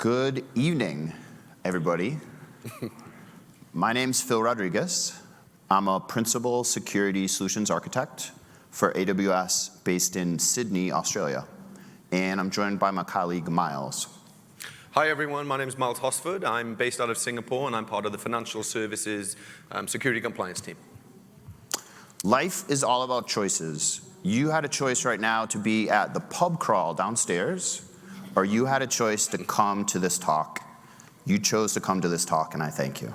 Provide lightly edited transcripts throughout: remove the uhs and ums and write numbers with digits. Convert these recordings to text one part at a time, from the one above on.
Good evening, everybody. My name's Phil Rodriguez. I'm a Principal Security Solutions Architect for AWS based in Sydney, Australia. And I'm joined by my colleague, Miles. Hi, everyone. My name is Miles Hosford. I'm based out of Singapore, and I'm part of the Financial Services Security Compliance team. Life is all about choices. You had a choice right now to be at the pub crawl downstairs, or you had a choice to come to this talk. You chose to come to this talk, and I thank you.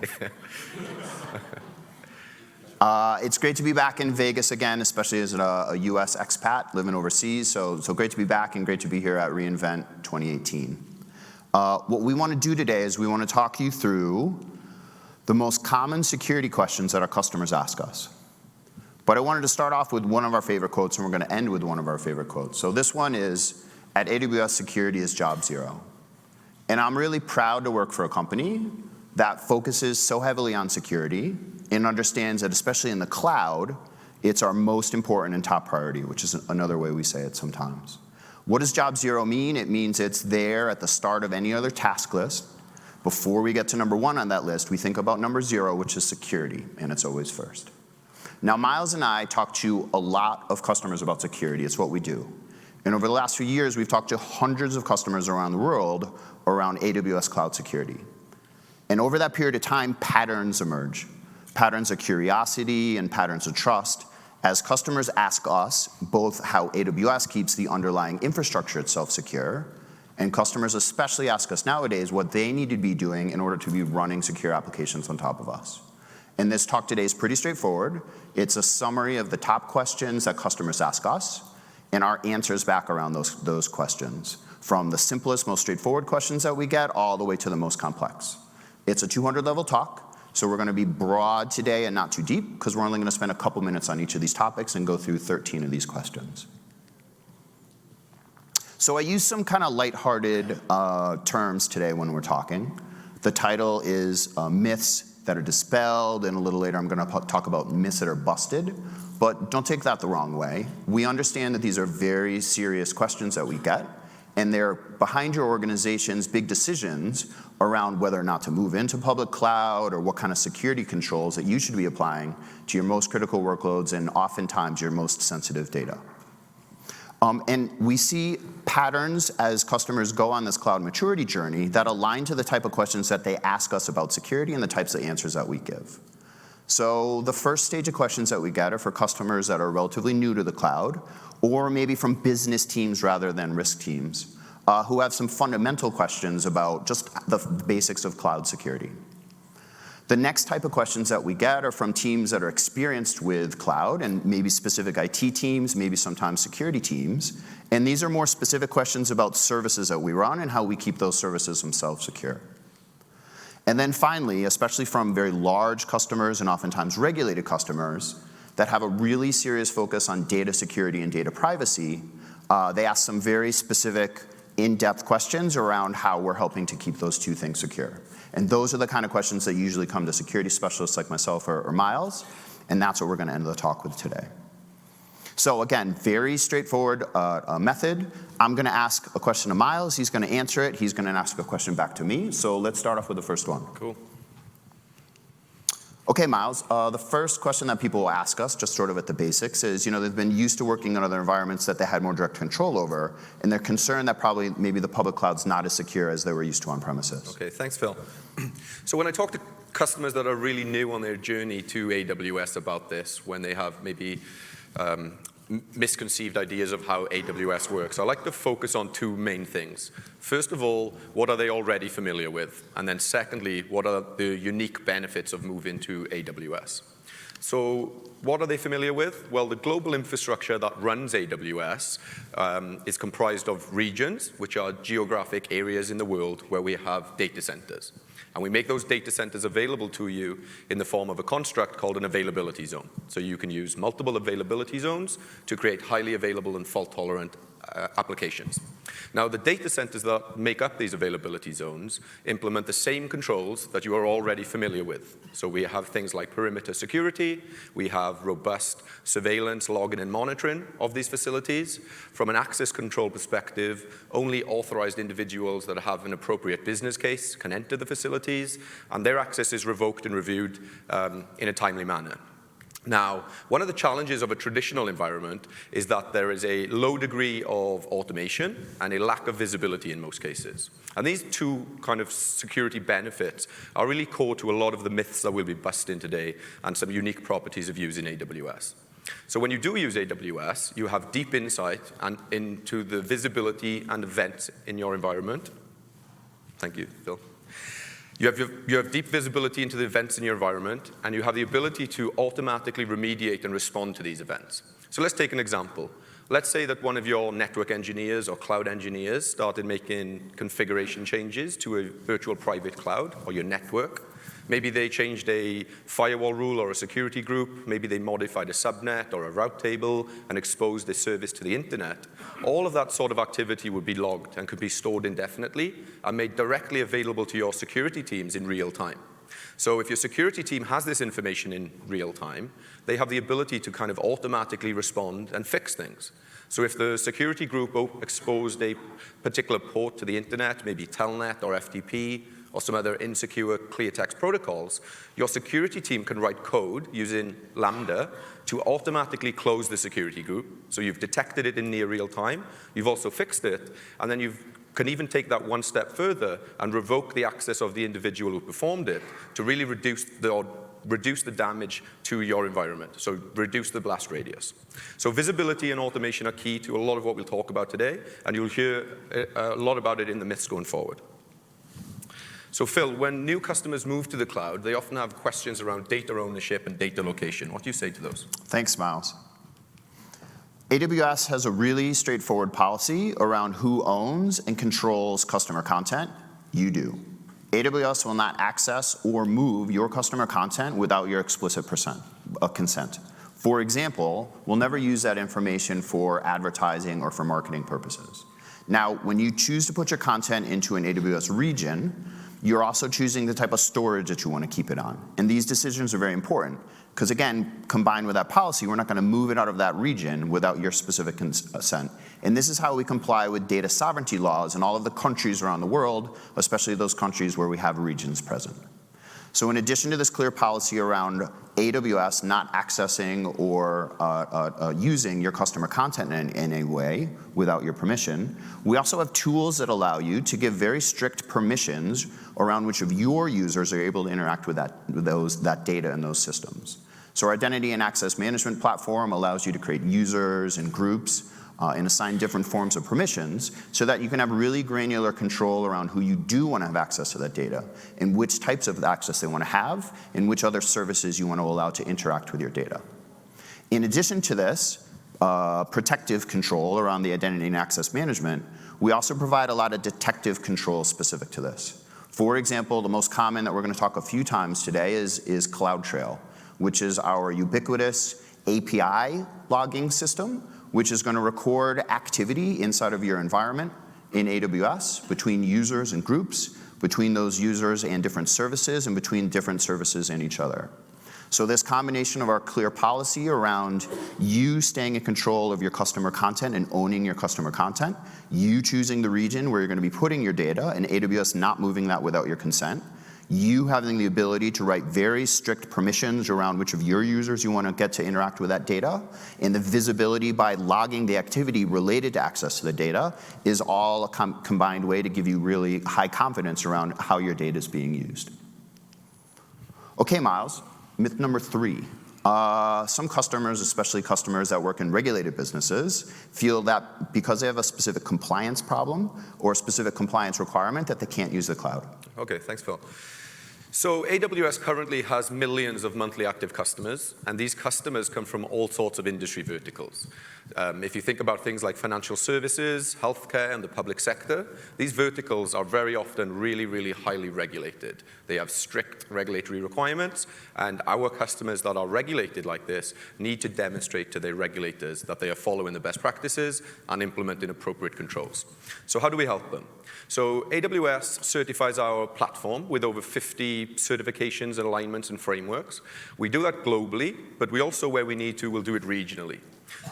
It's great to be back in Vegas again, especially as a US expat living overseas. So great to be back and great to be here at reInvent 2018. What we want to do today is we want to talk you through the most common security questions that our customers ask us. But I wanted to start off with one of our favorite quotes, and we're going to end with one of our favorite quotes. So this one is, at AWS, security is job zero. And I'm really proud to work for a company that focuses so heavily on security and understands that, especially in the cloud, it's our most important and top priority, which is another way we say it sometimes. What does job zero mean? It means it's there at the start of any other task list. Before we get to number one on that list, we think about number zero, which is security, and it's always first. Now, Miles and I talk to a lot of customers about security. It's what we do. And over the last few years, we've talked to hundreds of customers around the world around AWS cloud security. And over that period of time, patterns emerge. Patterns of curiosity and patterns of trust as customers ask us both how AWS keeps the underlying infrastructure itself secure, and customers especially ask us nowadays what they need to be doing in order to be running secure applications on top of us. And this talk today is pretty straightforward. It's a summary of the top questions that customers ask us and our answers back around those questions, from the simplest, most straightforward questions that we get all the way to the most complex. It's a 200-level talk, so we're going to be broad today and not too deep, because we're only going to spend a couple minutes on each of these topics and go through 13 of these questions. So I use some kind of lighthearted terms today when we're talking. The title is Myths that are Dispelled, and a little later I'm going to talk about myths that are busted. But don't take that the wrong way. We understand that these are very serious questions that we get, and they're behind your organization's big decisions around whether or not to move into public cloud or what kind of security controls that you should be applying to your most critical workloads and oftentimes your most sensitive data. And we see patterns as customers go on this cloud maturity journey that align to the type of questions that they ask us about security and the types of answers that we give. So the first stage of questions that we get are for customers that are relatively new to the cloud, or maybe from business teams rather than risk teams, who have some fundamental questions about just the basics of cloud security. The next type of questions that we get are from teams that are experienced with cloud, and maybe specific IT teams, maybe sometimes security teams. And these are more specific questions about services that we run and how we keep those services themselves secure. And then finally, especially from very large customers and oftentimes regulated customers that have a really serious focus on data security and data privacy, they ask some very specific, in-depth questions around how we're helping to keep those two things secure. And those are the kind of questions that usually come to security specialists like myself or Miles, and that's what we're going to end the talk with today. So again, very straightforward method. I'm going to ask a question to Miles. He's going to answer it. He's going to ask a question back to me. So let's start off with the first one. Cool. Okay, Miles, the first question that people will ask us, just sort of at the basics, is, they've been used to working in other environments that they had more direct control over, and they're concerned that probably maybe the public cloud's not as secure as they were used to on premises. Okay, thanks, Phil. So when I talk to customers that are really new on their journey to AWS about this, when they have maybe misconceived ideas of how AWS works, I like to focus on two main things. First of all, what are they already familiar with? And then secondly, what are the unique benefits of moving to AWS? So what are they familiar with? Well, the global infrastructure that runs AWS is comprised of regions, which are geographic areas in the world where we have data centers. And we make those data centers available to you in the form of a construct called an availability zone. So you can use multiple availability zones to create highly available and fault-tolerant applications. Now, the data centers that make up these availability zones implement the same controls that you are already familiar with. So we have things like perimeter security, we have robust surveillance, logging, and monitoring of these facilities. From an access control perspective, only authorized individuals that have an appropriate business case can enter the facilities, and their access is revoked and reviewed in a timely manner. Now, one of the challenges of a traditional environment is that there is a low degree of automation and a lack of visibility in most cases. And these two kind of security benefits are really core to a lot of the myths that we'll be busting today and some unique properties of using AWS. So when you do use AWS, you have deep insight into the visibility and events in your environment. Thank you, Phil. You have deep visibility into the events in your environment, and you have the ability to automatically remediate and respond to these events. So let's take an example. Let's say that one of your network engineers or cloud engineers started making configuration changes to a virtual private cloud or your network. Maybe they changed a firewall rule or a security group. Maybe they modified a subnet or a route table and exposed a service to the internet. All of that sort of activity would be logged and could be stored indefinitely and made directly available to your security teams in real time. So if your security team has this information in real time, they have the ability to kind of automatically respond and fix things. So if the security group exposed a particular port to the internet, maybe Telnet or FTP, or some other insecure clear text protocols, your security team can write code using Lambda to automatically close the security group. So you've detected it in near real time, you've also fixed it, and then you can even take that one step further and revoke the access of the individual who performed it to really reduce the damage to your environment, so reduce the blast radius. So visibility and automation are key to a lot of what we'll talk about today, and you'll hear a lot about it in the myths going forward. So Phil, when new customers move to the cloud, they often have questions around data ownership and data location. What do you say to those? Thanks, Miles. AWS has a really straightforward policy around who owns and controls customer content. You do. AWS will not access or move your customer content without your explicit consent. For example, we'll never use that information for advertising or for marketing purposes. Now, when you choose to put your content into an AWS region, you're also choosing the type of storage that you want to keep it on. And these decisions are very important because, again, combined with that policy, we're not going to move it out of that region without your specific consent. And this is how we comply with data sovereignty laws in all of the countries around the world, especially those countries where we have regions present. So in addition to this clear policy around AWS not accessing or using your customer content in any way without your permission, we also have tools that allow you to give very strict permissions around which of your users are able to interact with that data and those systems. So our identity and access management platform allows you to create users and groups and assign different forms of permissions so that you can have really granular control around who you do want to have access to that data and which types of access they want to have and which other services you want to allow to interact with your data. In addition to this protective control around the identity and access management, we also provide a lot of detective control specific to this. For example, the most common that we're going to talk a few times today is CloudTrail, which is our ubiquitous API logging system, which is going to record activity inside of your environment in AWS between users and groups, between those users and different services, and between different services and each other. So this combination of our clear policy around you staying in control of your customer content and owning your customer content, you choosing the region where you're going to be putting your data, and AWS not moving that without your consent, you having the ability to write very strict permissions around which of your users you want to get to interact with that data, and the visibility by logging the activity related to access to the data is all a combined way to give you really high confidence around how your data is being used. Okay, Miles, myth number 3. Some customers, especially customers that work in regulated businesses, feel that because they have a specific compliance problem or a specific compliance requirement that they can't use the cloud. Okay, thanks, Phil. So AWS currently has millions of monthly active customers, and these customers come from all sorts of industry verticals. If you think about things like financial services, healthcare, and the public sector, these verticals are very often really, really highly regulated. They have strict regulatory requirements, and our customers that are regulated like this need to demonstrate to their regulators that they are following the best practices and implementing appropriate controls. So how do we help them? So AWS certifies our platform with over 50 certifications and alignments and frameworks. We do that globally, but we also, where we need to, will do it regionally.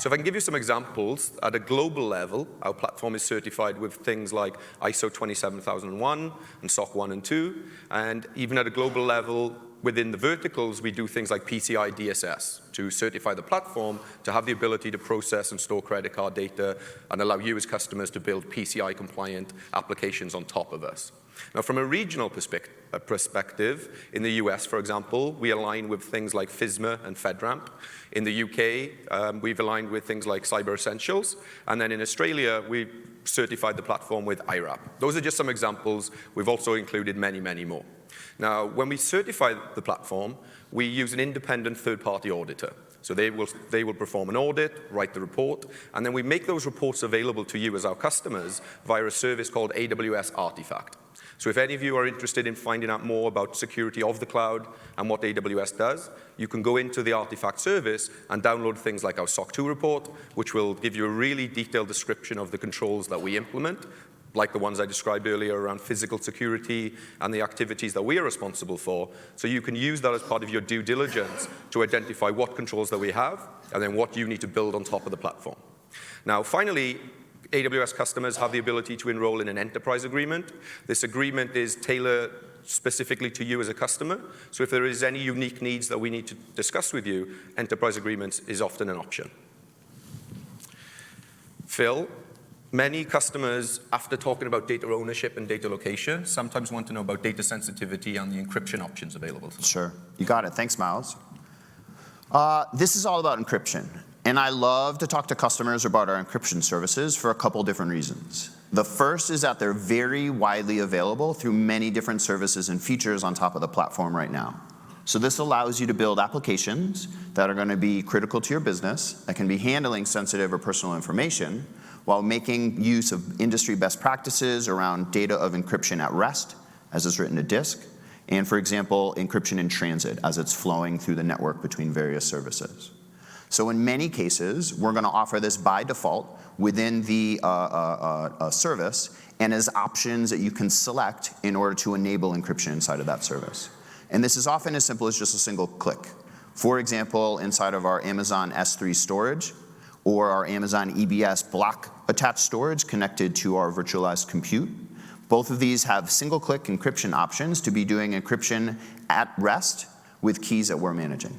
So if I can give you some examples, at a global level, our platform is certified with things like ISO 27001 and SOC 1 and 2, and even at a global level, within the verticals, we do things like PCI DSS to certify the platform to have the ability to process and store credit card data and allow you as customers to build PCI-compliant applications on top of us. Now, from a regional perspective, in the US, for example, we align with things like FISMA and FedRAMP. In the UK, we've aligned with things like Cyber Essentials. And then in Australia, we certified the platform with IRAP. Those are just some examples. We've also included many, many more. Now, when we certify the platform, we use an independent third-party auditor. So they will perform an audit, write the report, and then we make those reports available to you as our customers via a service called AWS Artifact. So if any of you are interested in finding out more about security of the cloud and what AWS does, you can go into the Artifact service and download things like our SOC 2 report, which will give you a really detailed description of the controls that we implement, like the ones I described earlier around physical security and the activities that we are responsible for. So you can use that as part of your due diligence to identify what controls that we have and then what you need to build on top of the platform. Now, finally, AWS customers have the ability to enroll in an enterprise agreement. This agreement is tailored specifically to you as a customer. So if there is any unique needs that we need to discuss with you, enterprise agreements is often an option. Phil, many customers, after talking about data ownership and data location, sometimes want to know about data sensitivity and the encryption options available to them. Sure. You got it. Thanks, Miles. This is all about encryption. And I love to talk to customers about our encryption services for a couple different reasons. The first is that they're very widely available through many different services and features on top of the platform right now. So this allows you to build applications that are going to be critical to your business, that can be handling sensitive or personal information, while making use of industry best practices around data of encryption at rest, as it's written to disk, and for example, encryption in transit, as it's flowing through the network between various services. So in many cases, we're going to offer this by default within the service and as options that you can select in order to enable encryption inside of that service. And this is often as simple as just a single click. For example, inside of our Amazon S3 storage or our Amazon EBS block attached storage connected to our virtualized compute, both of these have single-click encryption options to be doing encryption at rest with keys that we're managing.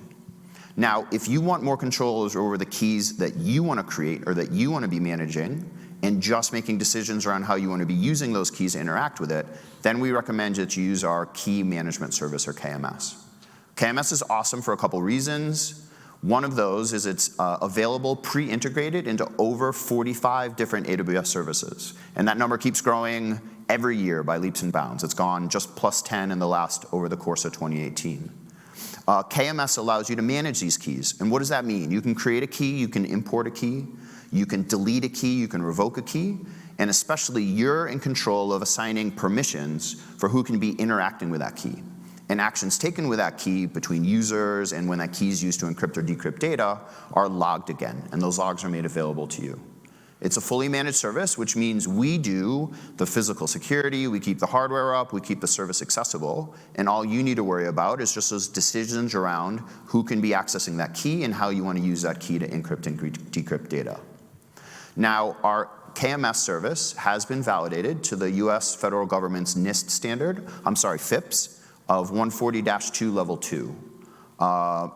Now, if you want more controls over the keys that you want to create or that you want to be managing and just making decisions around how you want to be using those keys to interact with it, then we recommend that you use our Key Management Service, or KMS. KMS is awesome for a couple reasons. One of those is it's available pre-integrated into over 45 different AWS services. And that number keeps growing every year by leaps and bounds. It's gone just plus 10 in the last, over the course of 2018. KMS allows you to manage these keys. And what does that mean? You can create a key, you can import a key, you can delete a key, you can revoke a key, and especially you're in control of assigning permissions for who can be interacting with that key. And actions taken with that key between users and when that key is used to encrypt or decrypt data are logged again, and those logs are made available to you. It's a fully managed service, which means we do the physical security, we keep the hardware up, we keep the service accessible, and all you need to worry about is just those decisions around who can be accessing that key and how you want to use that key to encrypt and decrypt data. Now, our KMS service has been validated to the US federal government's NIST standard, FIPS, of 140-2 level 2.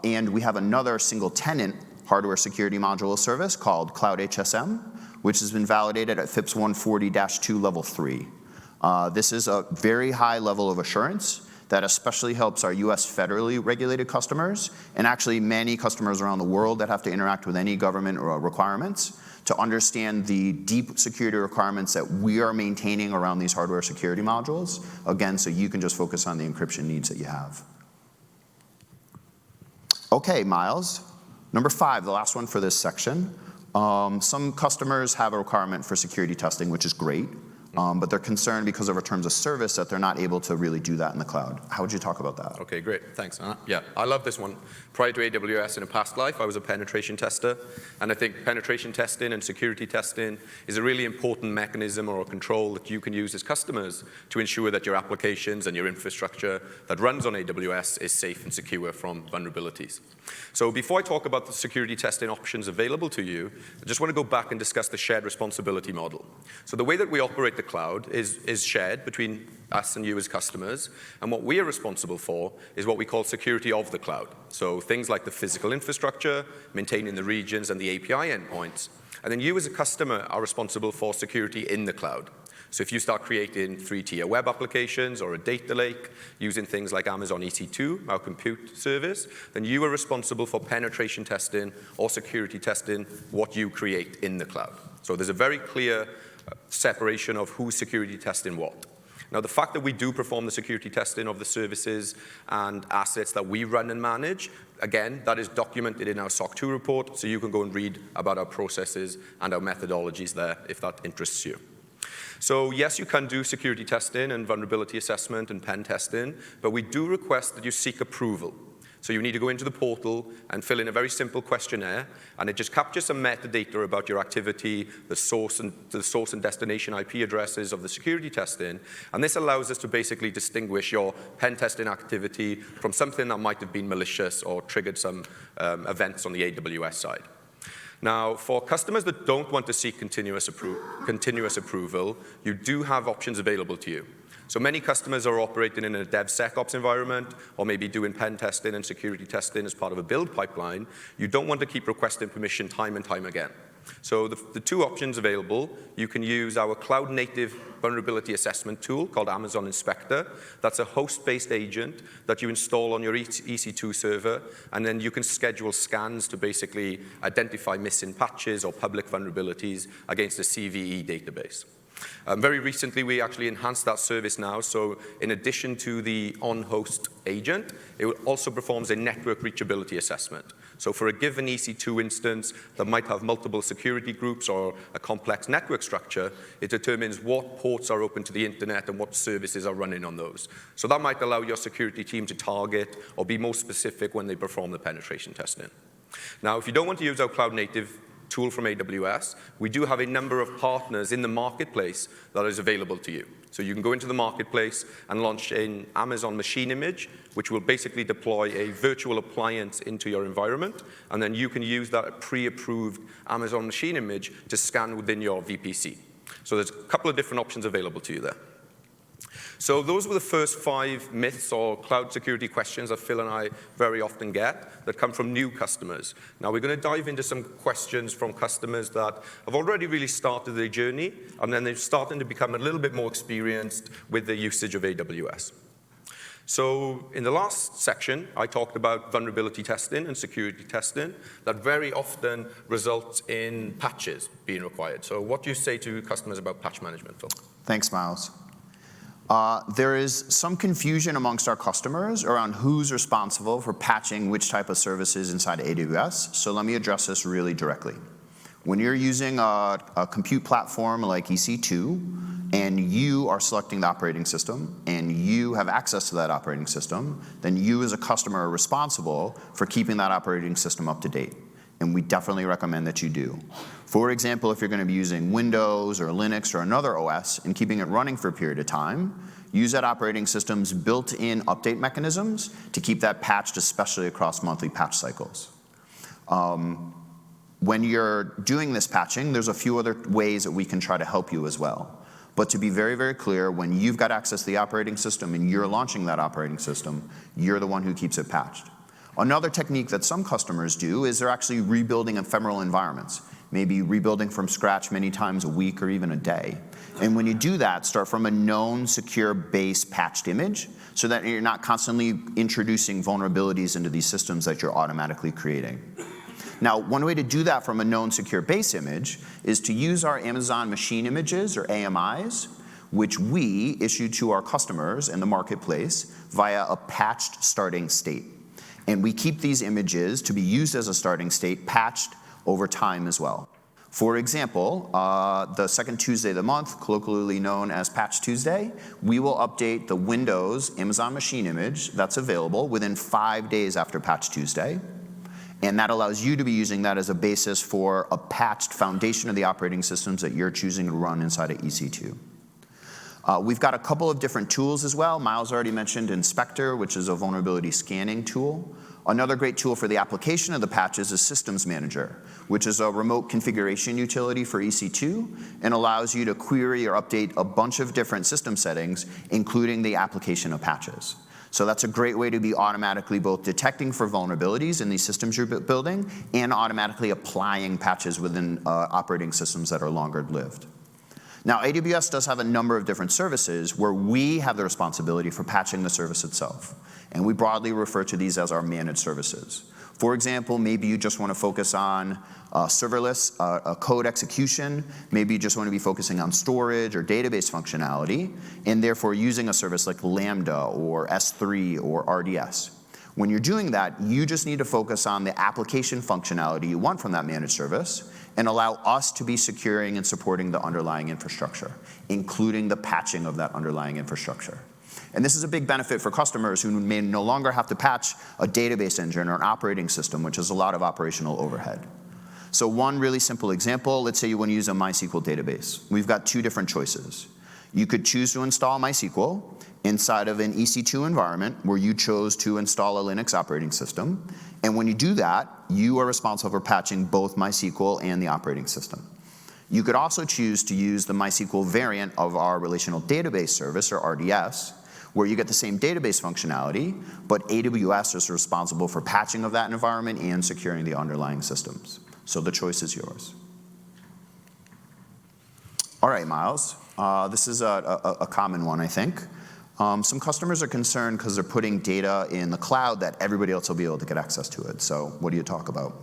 And we have another single tenant hardware security module service called Cloud HSM, which has been validated at FIPS 140-2 level 3. This is a very high level of assurance that especially helps our US federally regulated customers, and actually many customers around the world that have to interact with any government requirements, to understand the deep security requirements that we are maintaining around these hardware security modules, again, so you can just focus on the encryption needs that you have. Okay, Miles. Number 5, the last one for this section. Some customers have a requirement for security testing, which is great, but they're concerned because of our terms of service that they're not able to really do that in the cloud. How would you talk about that? Okay, great. Thanks. Yeah, I love this one. Prior to AWS, in a past life, I was a penetration tester, and I think penetration testing and security testing is a really important mechanism or a control that you can use as customers to ensure that your applications and your infrastructure that runs on AWS is safe and secure from vulnerabilities. So before I talk about the security testing options available to you, I just want to go back and discuss the shared responsibility model. So the way that we operate the cloud is shared between us and you as customers, and what we are responsible for is what we call security of the cloud. So things like the physical infrastructure, maintaining the regions and the API endpoints, and then you as a customer are responsible for security in the cloud. So if you start creating 3-tier web applications or a data lake using things like Amazon EC2, our compute service, then you are responsible for penetration testing or security testing what you create in the cloud. So there's a very clear separation of who's security testing what. Now, the fact that we do perform the security testing of the services and assets that we run and manage, again, that is documented in our SOC 2 report, so you can go and read about our processes and our methodologies there if that interests you. So yes, you can do security testing and vulnerability assessment and pen testing, but we do request that you seek approval. So you need to go into the portal and fill in a very simple questionnaire, and it just captures some metadata about your activity, the source and destination IP addresses of the security testing, and this allows us to basically distinguish your pen testing activity from something that might have been malicious or triggered some events on the AWS side. Now, for customers that don't want to seek continuous approval, you do have options available to you. So many customers are operating in a DevSecOps environment or maybe doing pen testing and security testing as part of a build pipeline. You don't want to keep requesting permission time and time again. So the two options available, you can use our cloud-native vulnerability assessment tool called Amazon Inspector. That's a host-based agent that you install on your EC2 server, and then you can schedule scans to basically identify missing patches or public vulnerabilities against a CVE database. Very recently, we actually enhanced that service now, so in addition to the on-host agent, it also performs a network reachability assessment. So for a given EC2 instance that might have multiple security groups or a complex network structure, it determines what ports are open to the internet and what services are running on those. So that might allow your security team to target or be more specific when they perform the penetration testing. Now, if you don't want to use our cloud-native tool from AWS, we do have a number of partners in the marketplace that is available to you. So you can go into the marketplace and launch an Amazon machine image, which will basically deploy a virtual appliance into your environment, and then you can use that pre-approved Amazon machine image to scan within your VPC. So there's a couple of different options available to you there. So those were the first 5 myths or cloud security questions that Phil and I very often get that come from new customers. Now we're going to dive into some questions from customers that have already really started their journey, and then they're starting to become a little bit more experienced with the usage of AWS. So in the last section, I talked about vulnerability testing and security testing that very often results in patches being required. So what do you say to customers about patch management, Phil? Thanks, Miles. There is some confusion amongst our customers around who's responsible for patching which type of services inside of AWS, so let me address this really directly. When you're using a compute platform like EC2, and you are selecting the operating system, and you have access to that operating system, then you as a customer are responsible for keeping that operating system up to date. And we definitely recommend that you do. For example, if you're going to be using Windows or Linux or another OS and keeping it running for a period of time, use that operating system's built-in update mechanisms to keep that patched, especially across monthly patch cycles. When you're doing this patching, there's a few other ways that we can try to help you as well. But to be very, very clear, when you've got access to the operating system and you're launching that operating system, you're the one who keeps it patched. Another technique that some customers do is they're actually rebuilding ephemeral environments, maybe rebuilding from scratch many times a week or even a day. And when you do that, start from a known secure base patched image so that you're not constantly introducing vulnerabilities into these systems that you're automatically creating. Now, one way to do that from a known secure base image is to use our Amazon Machine Images, or AMIs, which we issue to our customers in the marketplace via a patched starting state. And we keep these images to be used as a starting state patched over time as well. For example, the second Tuesday of the month, colloquially known as Patch Tuesday, we will update the Windows Amazon Machine Image that's available within 5 days after Patch Tuesday. And that allows you to be using that as a basis for a patched foundation of the operating systems that you're choosing to run inside of EC2. We've got a couple of different tools as well. Miles already mentioned Inspector, which is a vulnerability scanning tool. Another great tool for the application of the patches is Systems Manager, which is a remote configuration utility for EC2 and allows you to query or update a bunch of different system settings, including the application of patches. So that's a great way to be automatically both detecting for vulnerabilities in these systems you're building and automatically applying patches within operating systems that are longer lived. Now, AWS does have a number of different services where we have the responsibility for patching the service itself. And we broadly refer to these as our managed services. For example, maybe you just want to focus on serverless code execution. Maybe you just want to be focusing on storage or database functionality, and therefore using a service like Lambda or S3 or RDS. When you're doing that, you just need to focus on the application functionality you want from that managed service and allow us to be securing and supporting the underlying infrastructure, including the patching of that underlying infrastructure. And this is a big benefit for customers who may no longer have to patch a database engine or an operating system, which is a lot of operational overhead. So one really simple example, let's say you want to use a MySQL database. We've got two different choices. You could choose to install MySQL inside of an EC2 environment where you chose to install a Linux operating system. And when you do that, you are responsible for patching both MySQL and the operating system. You could also choose to use the MySQL variant of our relational database service, or RDS, where you get the same database functionality, but AWS is responsible for patching of that environment and securing the underlying systems. So the choice is yours. All right, Miles. This is a common one, I think. Some customers are concerned because they're putting data in the cloud that everybody else will be able to get access to it. So what do you talk about?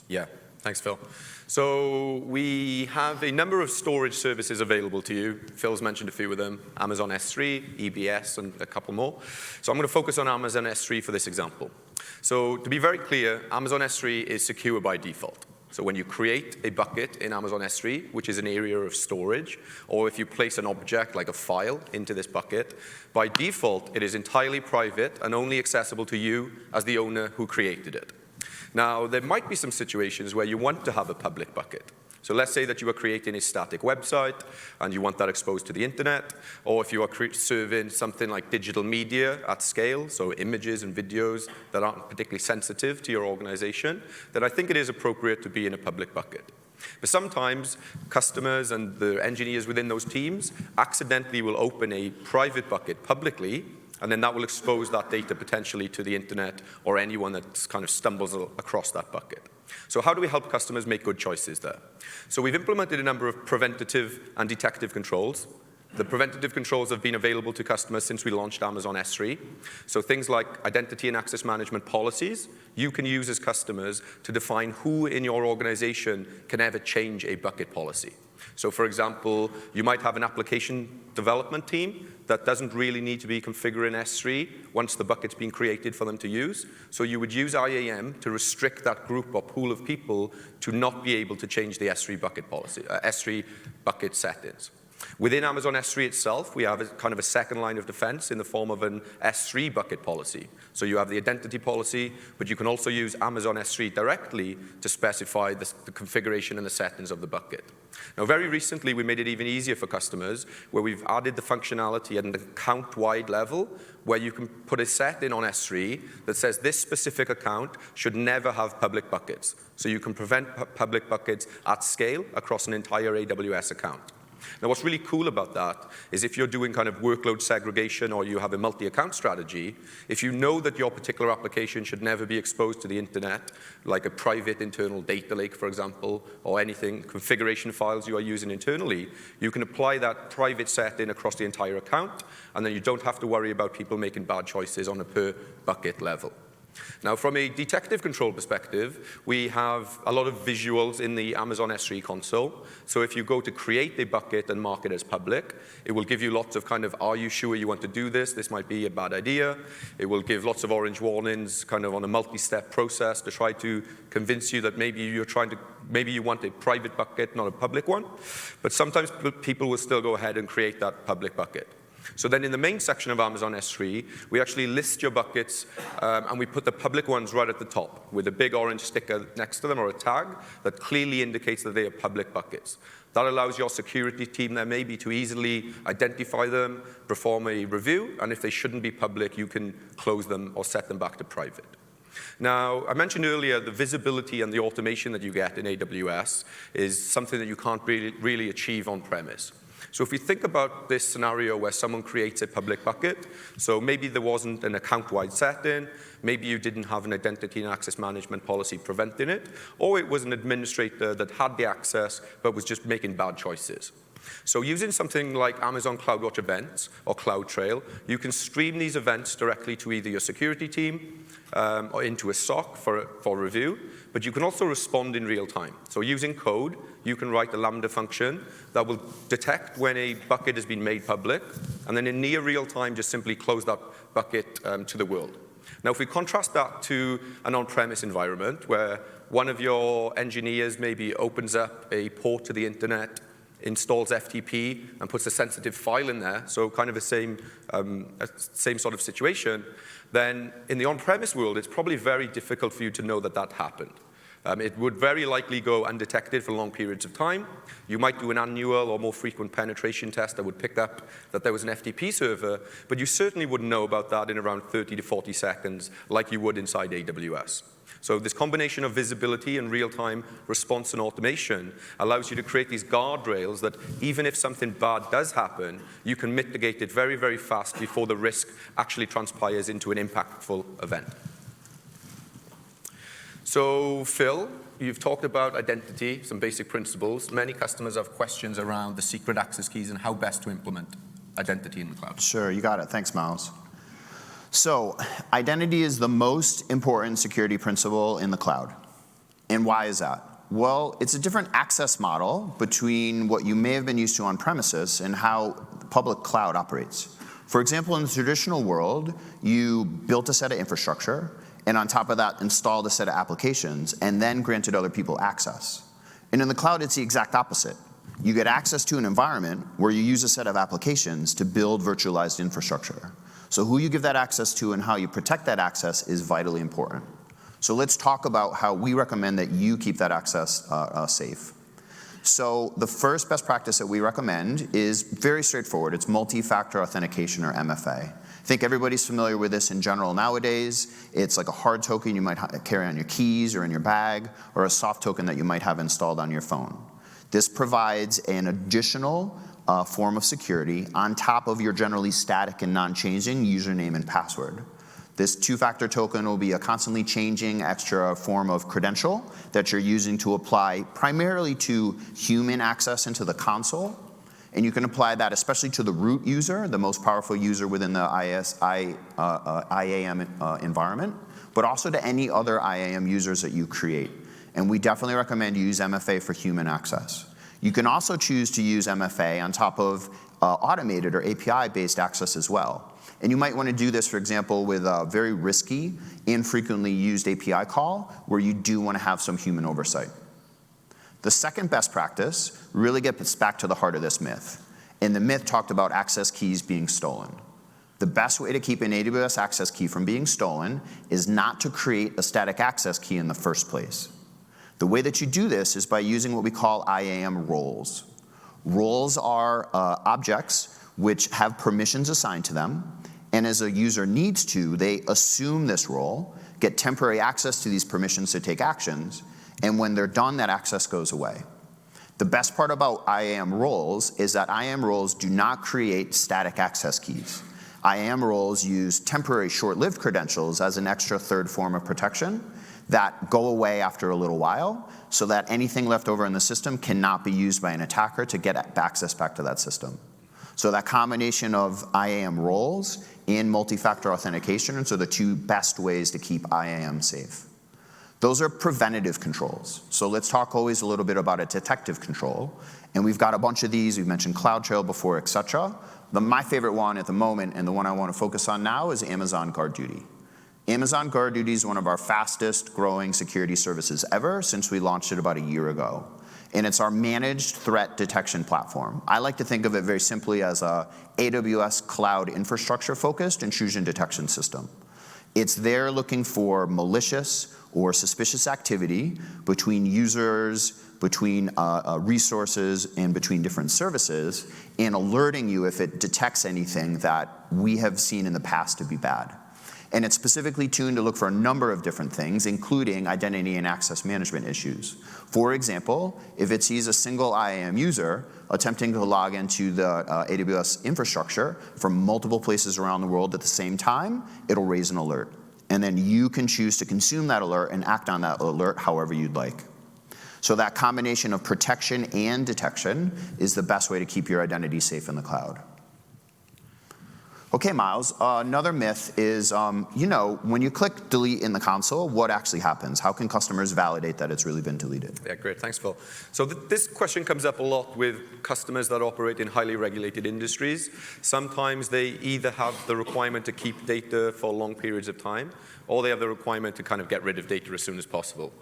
Yeah, thanks, Phil. So we have a number of storage services available to you. Phil's mentioned a few of them: Amazon S3, EBS, and a couple more. So I'm going to focus on Amazon S3 for this example. So to be very clear, Amazon S3 is secure by default. So when you create a bucket in Amazon S3, which is an area of storage, or if you place an object like a file into this bucket, by default, it is entirely private and only accessible to you as the owner who created it. Now, there might be some situations where you want to have a public bucket. So let's say that you are creating a static website and you want that exposed to the internet, or if you are serving something like digital media at scale, so images and videos that aren't particularly sensitive to your organization, then I think it is appropriate to be in a public bucket. But sometimes customers and the engineers within those teams accidentally will open a private bucket publicly, and then that will expose that data potentially to the internet or anyone that kind of stumbles across that bucket. So how do we help customers make good choices there? So we've implemented a number of preventative and detective controls. The preventative controls have been available to customers since we launched Amazon S3. So things like identity and access management policies, you can use as customers to define who in your organization can ever change a bucket policy. So for example, you might have an application development team that doesn't really need to be configuring S3 once the bucket's been created for them to use. So you would use IAM to restrict that group or pool of people to not be able to change the S3 bucket policy, S3 bucket settings. Within Amazon S3 itself, we have kind of a second line of defense in the form of an S3 bucket policy. So you have the identity policy, but you can also use Amazon S3 directly to specify the configuration and the settings of the bucket. Now, very recently, we made it even easier for customers where we've added the functionality at an account-wide level where you can put a setting on S3 that says this specific account should never have public buckets. So you can prevent public buckets at scale across an entire AWS account. Now, what's really cool about that is if you're doing kind of workload segregation or you have a multi-account strategy, if you know that your particular application should never be exposed to the internet, like a private internal data lake, for example, or anything, configuration files you are using internally, you can apply that private setting across the entire account, and then you don't have to worry about people making bad choices on a per bucket level. Now, from a detective control perspective, we have a lot of visuals in the Amazon S3 console. So if you go to create a bucket and mark it as public, it will give you lots of kind of, are you sure you want to do this? This might be a bad idea. It will give lots of orange warnings kind of on a multi-step process to try to convince you that maybe you want a private bucket, not a public one. But sometimes people will still go ahead and create that public bucket. So then in the main section of Amazon S3, we actually list your buckets, and we put the public ones right at the top with a big orange sticker next to them or a tag that clearly indicates that they are public buckets. That allows your security team there maybe to easily identify them, perform a review, and if they shouldn't be public, you can close them or set them back to private. Now, I mentioned earlier the visibility and the automation that you get in AWS is something that you can't really achieve on-premise. So if we think about this scenario where someone creates a public bucket, so maybe there wasn't an account-wide setting, maybe you didn't have an identity and access management policy preventing it, or it was an administrator that had the access but was just making bad choices. So using something like Amazon CloudWatch Events or CloudTrail, you can stream these events directly to either your security team or into a SOC for review, but you can also respond in real time. So using code, you can write a Lambda function that will detect when a bucket has been made public, and then in near real time, just simply close that bucket to the world. Now, if we contrast that to an on-premise environment where one of your engineers maybe opens up a port to the internet, installs FTP, and puts a sensitive file in there, so kind of the same sort of situation, then in the on-premise world, it's probably very difficult for you to know that that happened. It would very likely go undetected for long periods of time. You might do an annual or more frequent penetration test that would pick up that there was an FTP server, but you certainly wouldn't know about that in around 30 to 40 seconds like you would inside AWS. So this combination of visibility and real-time response and automation allows you to create these guardrails that even if something bad does happen, you can mitigate it very, very fast before the risk actually transpires into an impactful event. So Phil, you've talked about identity, some basic principles. Many customers have questions around the secret access keys and how best to implement identity in the cloud. Sure, you got it. Thanks, Miles. So identity is the most important security principle in the cloud. And why is that? Well, it's a different access model between what you may have been used to on premises and how public cloud operates. For example, in the traditional world, you built a set of infrastructure, and on top of that, installed a set of applications, and then granted other people access. And in the cloud, it's the exact opposite. You get access to an environment where you use a set of applications to build virtualized infrastructure. So who you give that access to and how you protect that access is vitally important. So let's talk about how we recommend that you keep that access safe. So the first best practice that we recommend is very straightforward. It's multi-factor authentication, or MFA. I think everybody's familiar with this in general nowadays. It's like a hard token you might carry on your keys or in your bag, or a soft token that you might have installed on your phone. This provides an additional form of security on top of your generally static and non-changing username and password. This two-factor token will be a constantly changing extra form of credential that you're using to apply primarily to human access into the console. And you can apply that especially to the root user, the most powerful user within the IAM environment, but also to any other IAM users that you create. And we definitely recommend you use MFA for human access. You can also choose to use MFA on top of automated or API-based access as well. And you might want to do this, for example, with a very risky, infrequently used API call where you do want to have some human oversight. The second best practice really gets back to the heart of this myth. And the myth talked about access keys being stolen. The best way to keep an AWS access key from being stolen is not to create a static access key in the first place. The way that you do this is by using what we call IAM roles. Roles are objects which have permissions assigned to them, and as a user needs to, they assume this role, get temporary access to these permissions to take actions, and when they're done, that access goes away. The best part about IAM roles is that IAM roles do not create static access keys. IAM roles use temporary short-lived credentials as an extra third form of protection that go away after a little while, so that anything left over in the system cannot be used by an attacker to get access back to that system. So that combination of IAM roles and multi-factor authentication are the two best ways to keep IAM safe. Those are preventative controls. So let's talk always a little bit about a detective control. And we've got a bunch of these. We've mentioned CloudTrail before, et cetera. My favorite one at the moment, and the one I want to focus on now, is Amazon GuardDuty. Amazon GuardDuty is one of our fastest growing security services ever since we launched it about a year ago. And it's our managed threat detection platform. I like to think of it very simply as a AWS cloud infrastructure focused intrusion detection system. It's there looking for malicious or suspicious activity between users, between resources, and between different services, and alerting you if it detects anything that we have seen in the past to be bad. And it's specifically tuned to look for a number of different things, including identity and access management issues. For example, if it sees a single IAM user attempting to log into the AWS infrastructure from multiple places around the world at the same time, it'll raise an alert. And then you can choose to consume that alert and act on that alert however you'd like. So that combination of protection and detection is the best way to keep your identity safe in the cloud. Okay, Miles, another myth is, when you click delete in the console, what actually happens? How can customers validate that it's really been deleted? Yeah, great. Thanks, Phil. So this question comes up a lot with customers that operate in highly regulated industries. Sometimes they either have the requirement to keep data for long periods of time, or they have the requirement to kind of get rid of data as soon as possible.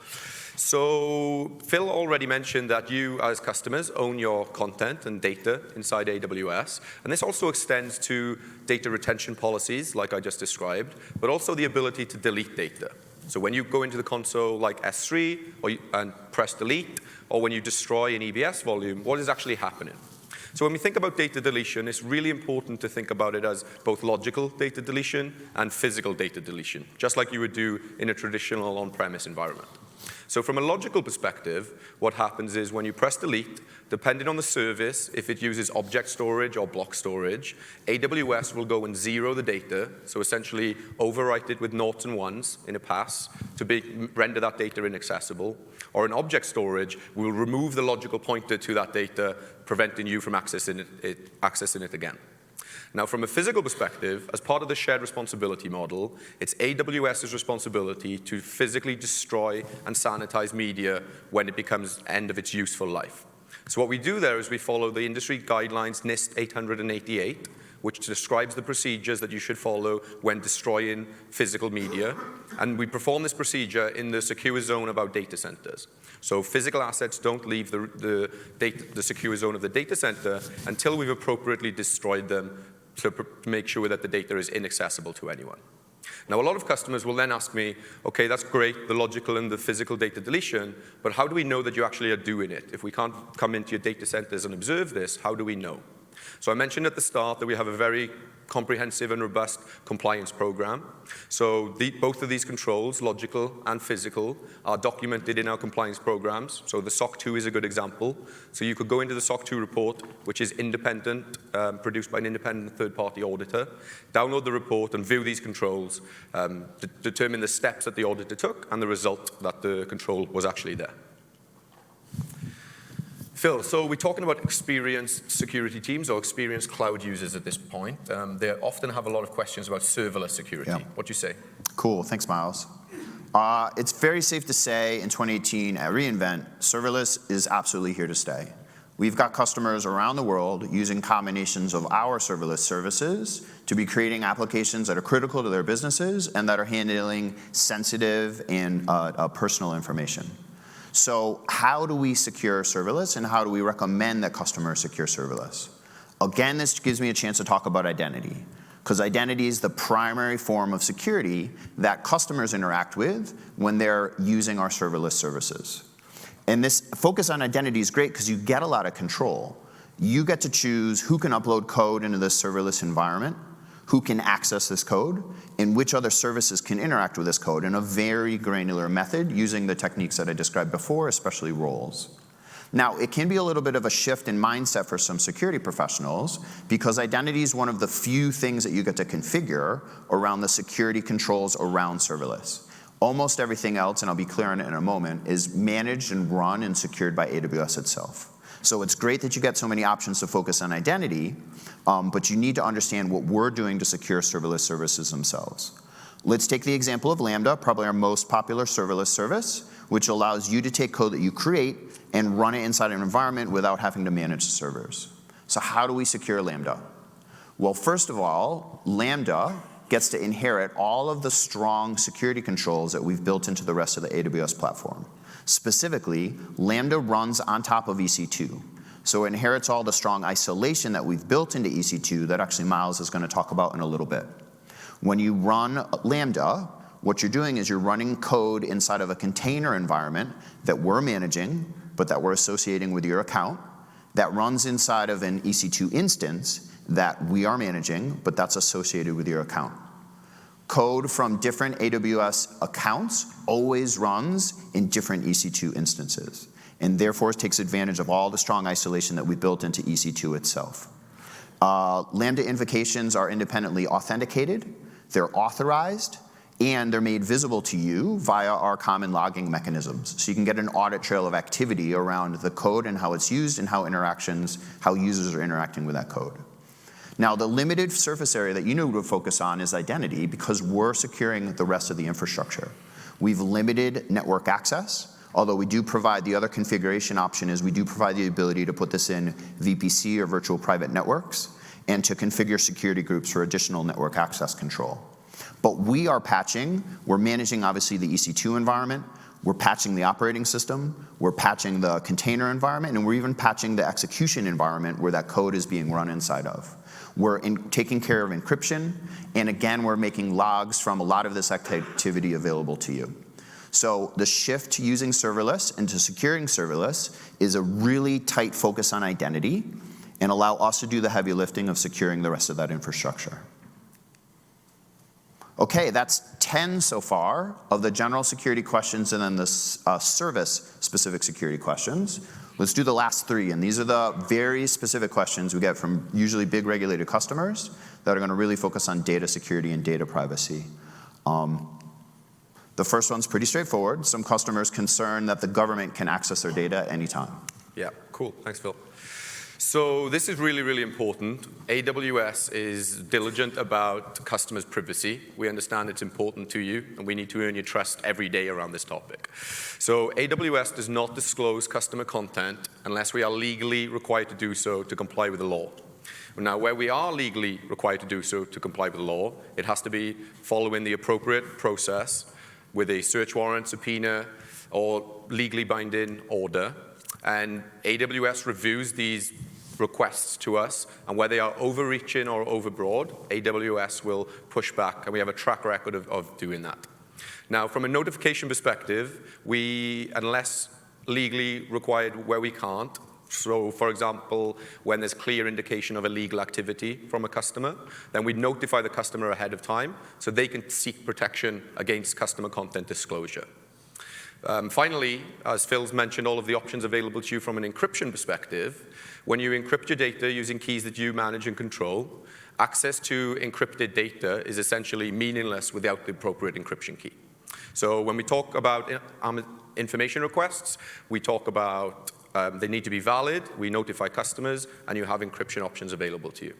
So Phil already mentioned that you, as customers, own your content and data inside AWS. And this also extends to data retention policies, like I just described, but also the ability to delete data. So when you go into the console like S3 and press delete, or when you destroy an EBS volume, what is actually happening? So when we think about data deletion, it's really important to think about it as both logical data deletion and physical data deletion, just like you would do in a traditional on-premise environment. So from a logical perspective, what happens is when you press delete, depending on the service, if it uses object storage or block storage, AWS will go and zero the data, so essentially overwrite it with noughts and ones in a pass to render that data inaccessible. Or in object storage, we'll remove the logical pointer to that data, preventing you from accessing it again. Now, from a physical perspective, as part of the shared responsibility model, it's AWS's responsibility to physically destroy and sanitize media when it becomes end of its useful life. So what we do there is we follow the industry guidelines NIST 888, which describes the procedures that you should follow when destroying physical media. And we perform this procedure in the secure zone of our data centers. So physical assets don't leave the secure zone of the data center until we've appropriately destroyed them to make sure that the data is inaccessible to anyone. Now, a lot of customers will then ask me, okay, that's great, the logical and the physical data deletion, but how do we know that you actually are doing it? If we can't come into your data centers and observe this, how do we know? So I mentioned at the start that we have a very comprehensive and robust compliance program. So both of these controls, logical and physical, are documented in our compliance programs. So the SOC 2 is a good example. So you could go into the SOC 2 report, which is independent, produced by an independent third-party auditor, download the report and view these controls, determine the steps that the auditor took and the result that the control was actually there. Phil, so we're talking about experienced security teams or experienced cloud users at this point. They often have a lot of questions about serverless security. Yeah. What do you say? Cool, thanks, Miles. It's very safe to say in 2018 at reInvent, serverless is absolutely here to stay. We've got customers around the world using combinations of our serverless services to be creating applications that are critical to their businesses and that are handling sensitive and personal information. So how do we secure serverless, and how do we recommend that customers secure serverless? Again, this gives me a chance to talk about identity, because identity is the primary form of security that customers interact with when they're using our serverless services. And this focus on identity is great because you get a lot of control. You get to choose who can upload code into this serverless environment, who can access this code, and which other services can interact with this code in a very granular method using the techniques that I described before, especially roles. Now, it can be a little bit of a shift in mindset for some security professionals because identity is one of the few things that you get to configure around the security controls around serverless. Almost everything else, and I'll be clear on it in a moment, is managed and run and secured by AWS itself. So it's great that you get so many options to focus on identity, but you need to understand what we're doing to secure serverless services themselves. Let's take the example of Lambda, probably our most popular serverless service, which allows you to take code that you create and run it inside an environment without having to manage the servers. So how do we secure Lambda? Well, first of all, Lambda gets to inherit all of the strong security controls that we've built into the rest of the AWS platform. Specifically, Lambda runs on top of EC2. So it inherits all the strong isolation that we've built into EC2 that actually Miles is going to talk about in a little bit. When you run Lambda, what you're doing is you're running code inside of a container environment that we're managing, but that we're associating with your account, that runs inside of an EC2 instance that we are managing, but that's associated with your account. Code from different AWS accounts always runs in different EC2 instances, and therefore takes advantage of all the strong isolation that we built into EC2 itself. Lambda invocations are independently authenticated, they're authorized, and they're made visible to you via our common logging mechanisms. So you can get an audit trail of activity around the code and how it's used and how users are interacting with that code. Now, the limited surface area that you need to focus on is identity because we're securing the rest of the infrastructure. We've limited network access, although we do provide the other configuration option is we do provide the ability to put this in VPC or virtual private networks and to configure security groups for additional network access control. But we are patching, we're managing obviously the EC2 environment, we're patching the operating system, we're patching the container environment, and we're even patching the execution environment where that code is being run inside of. We're taking care of encryption, and again, we're making logs from a lot of this activity available to you. So the shift to using serverless and to securing serverless is a really tight focus on identity and allow us to do the heavy lifting of securing the rest of that infrastructure. Okay, that's 10 so far of the general security questions and then the service-specific security questions. Let's do the last 3, and these are the very specific questions we get from usually big regulated customers that are going to really focus on data security and data privacy. The first one's pretty straightforward. Some customers concerned that the government can access their data at any time. Yeah, cool. Thanks, Phil. So this is really, really important. AWS is diligent about customers' privacy. We understand it's important to you, and we need to earn your trust every day around this topic. So AWS does not disclose customer content unless we are legally required to do so to comply with the law. Now, where we are legally required to do so to comply with the law, it has to be following the appropriate process with a search warrant, subpoena, or legally binding order. And AWS reviews these requests to us, and where they are overreaching or overbroad, AWS will push back, and we have a track record of doing that. Now, from a notification perspective, unless legally required where we can't, so for example, when there's clear indication of illegal activity from a customer, then we notify the customer ahead of time so they can seek protection against customer content disclosure. Finally, as Phil's mentioned, all of the options available to you from an encryption perspective. When you encrypt your data using keys that you manage and control, access to encrypted data is essentially meaningless without the appropriate encryption key. So when we talk about information requests, we talk about they need to be valid, we notify customers, and you have encryption options available to you.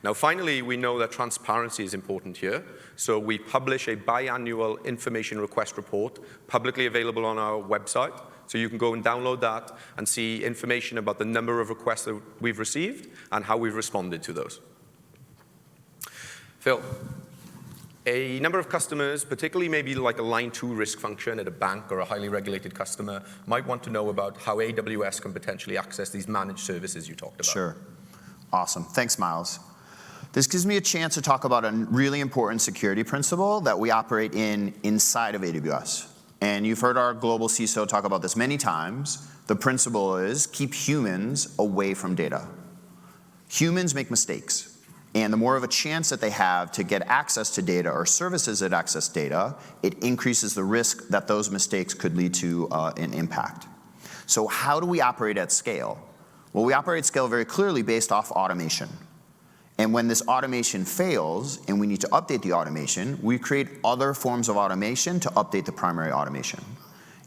Now, finally, we know that transparency is important here, so we publish a biannual information request report publicly available on our website, so you can go and download that and see information about the number of requests that we've received and how we've responded to those. Phil, a number of customers, particularly maybe like a line 2 risk function at a bank or a highly regulated customer, might want to know about how AWS can potentially access these managed services you talked about. Sure. Awesome. Thanks, Miles. This gives me a chance to talk about a really important security principle that we operate inside of AWS. And you've heard our global CISO talk about this many times. The principle is keep humans away from data. Humans make mistakes. And the more of a chance that they have to get access to data or services that access data, it increases the risk that those mistakes could lead to an impact. So how do we operate at scale? Well, we operate at scale very clearly based off automation. And when this automation fails and we need to update the automation, we create other forms of automation to update the primary automation.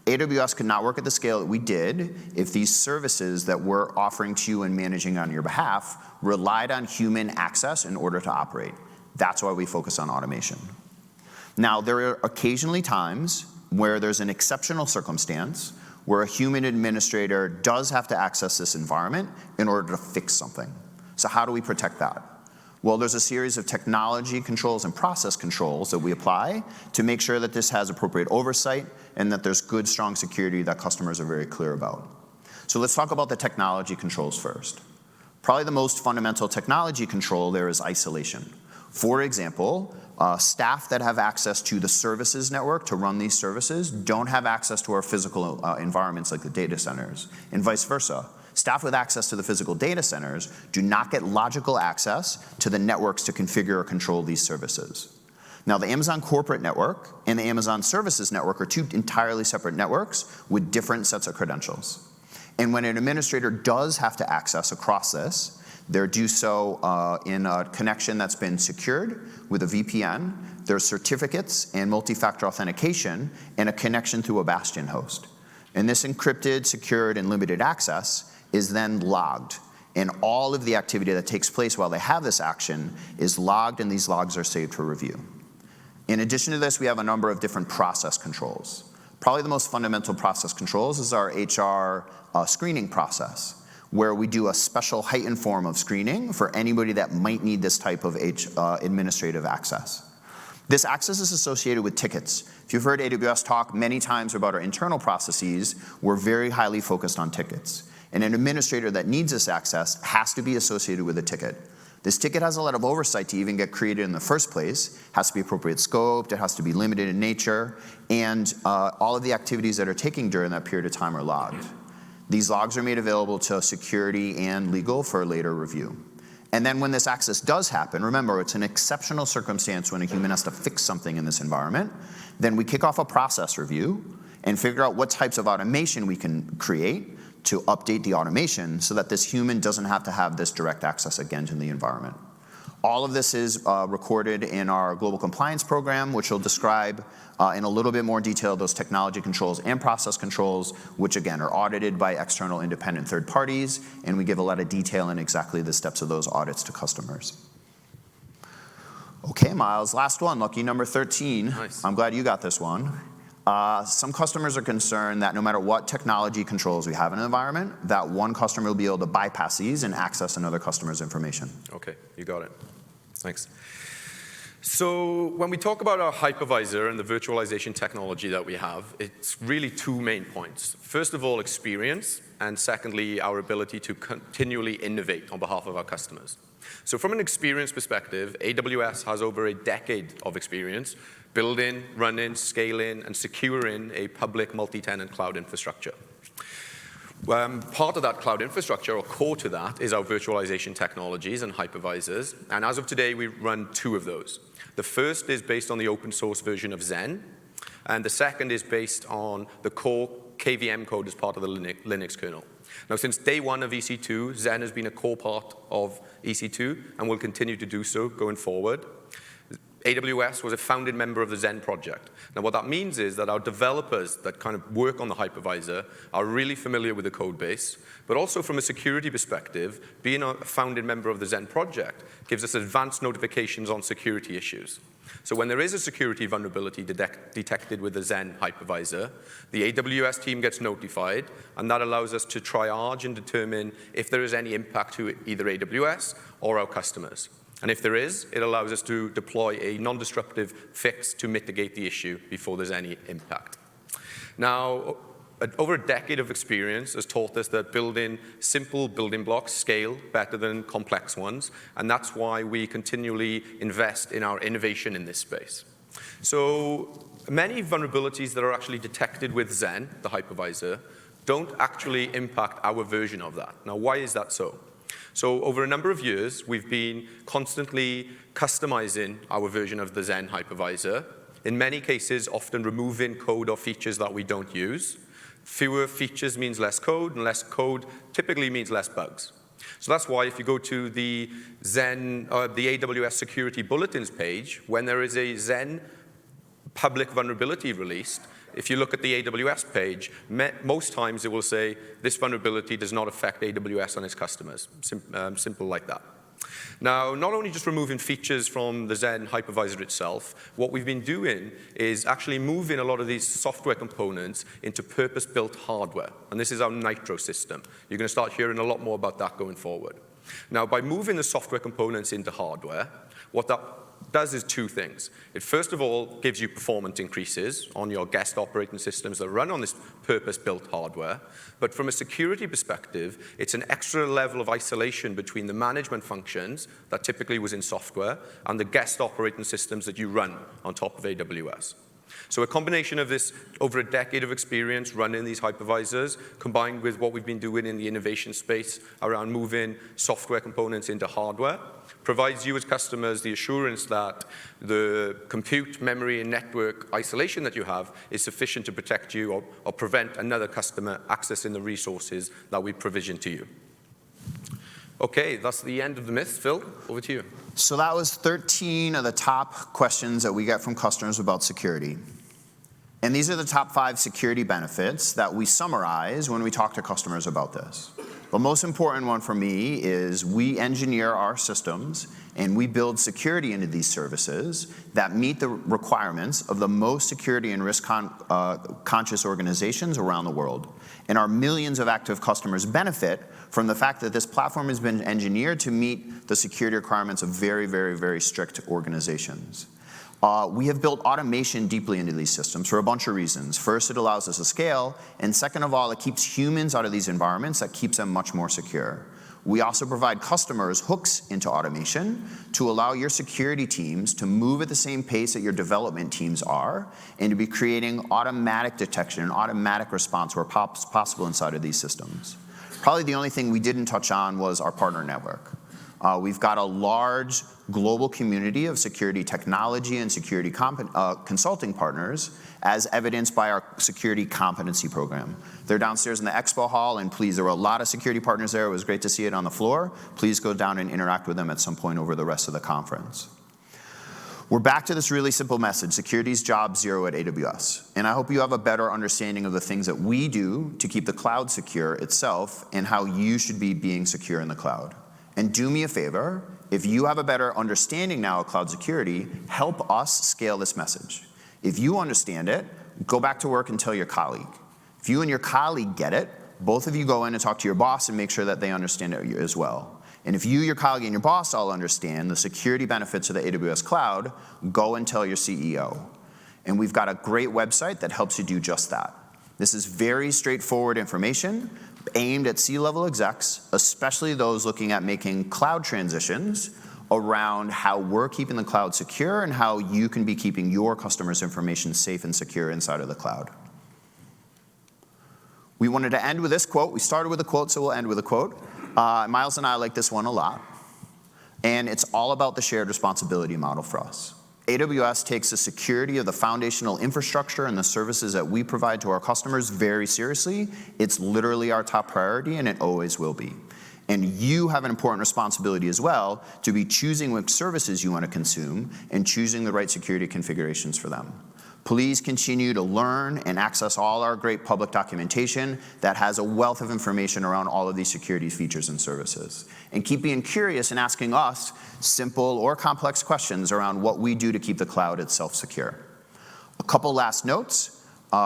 AWS could not work at the scale that we did if these services that we're offering to you and managing on your behalf relied on human access in order to operate. That's why we focus on automation. Now, there are occasionally times where there's an exceptional circumstance where a human administrator does have to access this environment in order to fix something. So how do we protect that? Well, there's a series of technology controls and process controls that we apply to make sure that this has appropriate oversight and that there's good, strong security that customers are very clear about. So let's talk about the technology controls first. Probably the most fundamental technology control there is isolation. For example, staff that have access to the services network to run these services don't have access to our physical environments like the data centers, and vice versa. Staff with access to the physical data centers do not get logical access to the networks to configure or control these services. Now, the Amazon corporate network and the Amazon services network are two entirely separate networks with different sets of credentials. And when an administrator does have to access across this, they do so in a connection that's been secured with a VPN. There's certificates and multi-factor authentication and a connection through a Bastion host. And this encrypted, secured, and limited access is then logged. And all of the activity that takes place while they have this action is logged, and these logs are saved for review. In addition to this, we have a number of different process controls. Probably the most fundamental process controls is our HR screening process, where we do a special heightened form of screening for anybody that might need this type of administrative access. This access is associated with tickets. If you've heard AWS talk many times about our internal processes, we're very highly focused on tickets. And an administrator that needs this access has to be associated with a ticket. This ticket has a lot of oversight to even get created in the first place, has to be appropriate scoped, it has to be limited in nature, and all of the activities that are taking during that period of time are logged. These logs are made available to security and legal for later review. And then when this access does happen, remember, it's an exceptional circumstance when a human has to fix something in this environment, then we kick off a process review and figure out what types of automation we can create to update the automation so that this human doesn't have to have this direct access again to the environment. All of this is recorded in our global compliance program, which will describe in a little bit more detail those technology controls and process controls, which again are audited by external independent third parties, and we give a lot of detail in exactly the steps of those audits to customers. Okay, Miles, last one, lucky number 13. Nice. I'm glad you got this one. Some customers are concerned that no matter what technology controls we have in an environment, that one customer will be able to bypass these and access another customer's information. Okay, you got it. Thanks. So when we talk about our hypervisor and the virtualization technology that we have, it's really two main points. First of all, experience, and secondly, our ability to continually innovate on behalf of our customers. So from an experience perspective, AWS has over a decade of experience building, running, scaling, and securing a public multi-tenant cloud infrastructure. Part of that cloud infrastructure, or core to that, is our virtualization technologies and hypervisors. And as of today, we run two of those. The first is based on the open source version of Xen, and the second is based on the core KVM code as part of the Linux kernel. Now, since day one of EC2, Xen has been a core part of EC2 and will continue to do so going forward. AWS was a founding member of the Xen project. Now, what that means is that our developers that kind of work on the hypervisor are really familiar with the code base, but also from a security perspective, being a founding member of the Xen project gives us advanced notifications on security issues. So when there is a security vulnerability detected with the Xen hypervisor, the AWS team gets notified, and that allows us to triage and determine if there is any impact to either AWS or our customers. And if there is, it allows us to deploy a non-disruptive fix to mitigate the issue before there's any impact. Now, over a decade of experience has taught us that building simple building blocks scale better than complex ones, and that's why we continually invest in our innovation in this space. So many vulnerabilities that are actually detected with Xen, the hypervisor, don't actually impact our version of that. Now, why is that so? So over a number of years, we've been constantly customizing our version of the Xen hypervisor, in many cases often removing code or features that we don't use. Fewer features means less code, and less code typically means less bugs. So that's why if you go to the Xen, the AWS security bulletins page, when there is a Xen public vulnerability released, if you look at the AWS page, most times it will say, this vulnerability does not affect AWS and its customers. Simple like that. Now, not only just removing features from the Zen hypervisor itself, what we've been doing is actually moving a lot of these software components into purpose-built hardware. And this is our Nitro system. You're going to start hearing a lot more about that going forward. Now, by moving the software components into hardware, what that does is two things. It first of all gives you performance increases on your guest operating systems that run on this purpose-built hardware. But from a security perspective, it's an extra level of isolation between the management functions that typically was in software and the guest operating systems that you run on top of AWS. So a combination of this over a decade of experience running these hypervisors, combined with what we've been doing in the innovation space around moving software components into hardware, provides you as customers the assurance that the compute, memory, and network isolation that you have is sufficient to protect you or prevent another customer accessing the resources that we provision to you. Okay, that's the end of the myth. Phil, over to you. So that was 13 of the top questions that we get from customers about security. And these are the top 5 security benefits that we summarize when we talk to customers about this. The most important one for me is we engineer our systems and we build security into these services that meet the requirements of the most security and risk conscious organizations around the world. And our millions of active customers benefit from the fact that this platform has been engineered to meet the security requirements of very, very, very strict organizations. We have built automation deeply into these systems for a bunch of reasons. First, it allows us to scale, and second of all, it keeps humans out of these environments. That keeps them much more secure. We also provide customers hooks into automation to allow your security teams to move at the same pace that your development teams are, and to be creating automatic detection and automatic response where possible inside of these systems. Probably the only thing we didn't touch on was our partner network. We've got a large global community of security technology and security consulting partners, as evidenced by our security competency program. They're downstairs in the expo hall, and please, there were a lot of security partners there. It was great to see it on the floor. Please go down and interact with them at some point over the rest of the conference. We're back to this really simple message: security's job zero at AWS. And I hope you have a better understanding of the things that we do to keep the cloud secure itself and how you should be being secure in the cloud. And do me a favor, if you have a better understanding now of cloud security, help us scale this message. If you understand it, go back to work and tell your colleague. If you and your colleague get it, both of you go in and talk to your boss and make sure that they understand it as well. And if you, your colleague, and your boss all understand the security benefits of the AWS cloud, go and tell your CEO. And we've got a great website that helps you do just that. This is very straightforward information aimed at C-level execs, especially those looking at making cloud transitions, around how we're keeping the cloud secure and how you can be keeping your customers' information safe and secure inside of the cloud. We wanted to end with this quote. We started with a quote, so we'll end with a quote. Miles and I like this one a lot. And it's all about the shared responsibility model for us. AWS takes the security of the foundational infrastructure and the services that we provide to our customers very seriously. It's literally our top priority, and it always will be. And you have an important responsibility as well to be choosing which services you want to consume and choosing the right security configurations for them. Please continue to learn and access all our great public documentation that has a wealth of information around all of these security features and services. And keep being curious and asking us simple or complex questions around what we do to keep the cloud itself secure. A couple last notes.